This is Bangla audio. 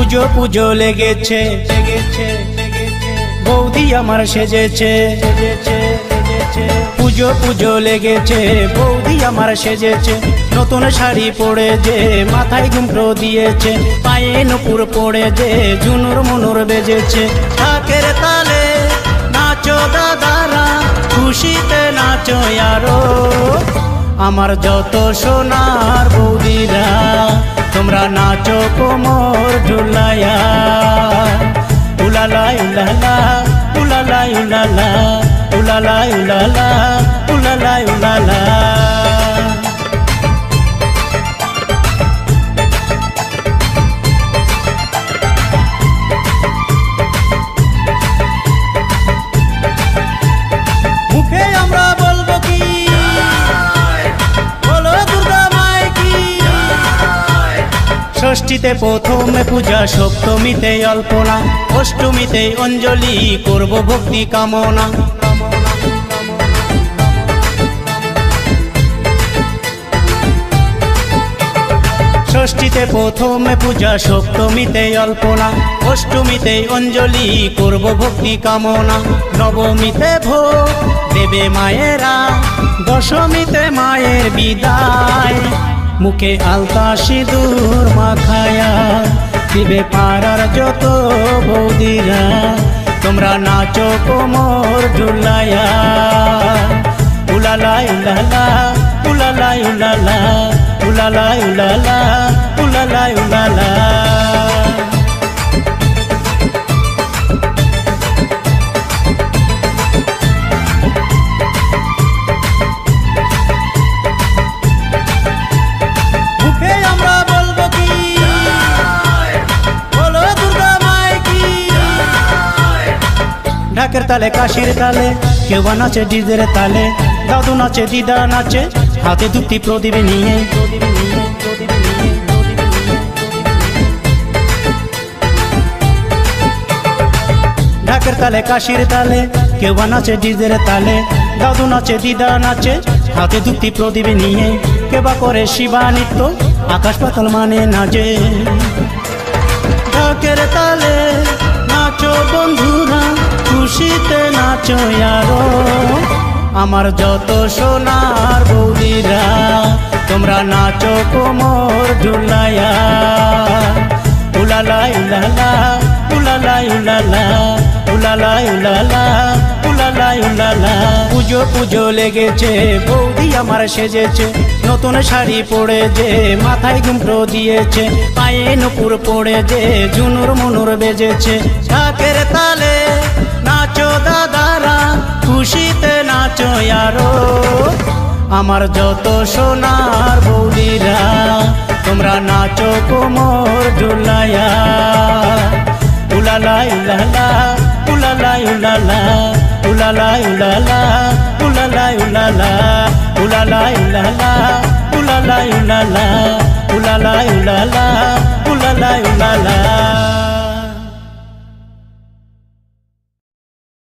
পুজো পুজো লেগেছে, বৌদি আমার সেজেছে, পুজো পুজো লেগেছে, বৌদি আমার সেজেছে। নতুন শাড়ি পরে যে মাথায় ঘুমরো দিয়েছে, পায়ে নূপুর পরে যে ঝুনুর মুনুর বেজেছে। ঢাকের তালে নাচো দাদারা, খুশিতে নাচো আরো। আমার যত সোনার বৌদিরা, তোমরা নাচো কোমর ঝুলাইয়া। উলালা উলালা উলালা উলালা উলালা উলালা উলালা উলালা। মুখে আমরা বলবো কি, বলো দুর্গা মাই কি। ষষ্ঠীতে প্রথমে পূজা, সপ্তমীতে অল্পনা, অষ্টমীতে অঞ্জলি করব ভক্তি কামনা। ষষ্ঠীতে প্রথমে পূজা, সপ্তমীতে অল্পনা, অষ্টমীতে অঞ্জলি করব ভক্তি কামনা। নবমীতে ভোগ দেবে মায়েরা, দশমীতে মায়ের বিদায়। মুখে আলতা সিঁদুর মাখায়া দিবে পাড়ার যত বৌদিরা, তোমরা নাচো কোমর ঝুলাইয়া। উলালা উলালা উলালা উলালা উলালা উলালা উলালা উলালা। মুখে আমরা বলবো কি, বলো দুর্গা মাই কি। ঢাকের তালে কাশির তালে, কেউ নাচে ডিজের তালে, দাদু নাচে দিদা নাচে, হাতে দুটি প্রদীপ নিয়ে। ঢাকের তালে কাশির তালে, কেউ নাচে ডিজের তালে, দাদু নাচে দিদা নাচে, হাতে দুটি প্রদীপ নিয়ে। কেবা করে শিবা নৃত্য, আকাশ পাতাল মানে নাচে। ঢাকের তালে নাচো বন্ধুরা, খুশিতে নাচো আরো। আমার যত সোনার বৌদিরা, তোমরা নাচো কোমর ঝুলাইয়া। উলালা উলালা উলালা উলালা উলালা উলালা উলালা উলালা। পুজো পুজো লেগেছে, বৌদি আমার সেজেছে। নতুন শাড়ি পরে যে মাথায় ঘুমরো দিয়েছে, পায়ে নূপুর পরে যে ঝুনুর মুনুর বেজেছে। ঢাকের তালে নাচো দাদারা, খুশিতে নাচো আরো। আমার যত সোনার বৌদিরা, তোমরা নাচো কোমর ঝুলাইয়া। উলালা উলালা উলালা উলালা উলালা উলালা উলালা উলালা উলালা উলালা উলালা উলালা উলালা উলালা উলালা উলালা।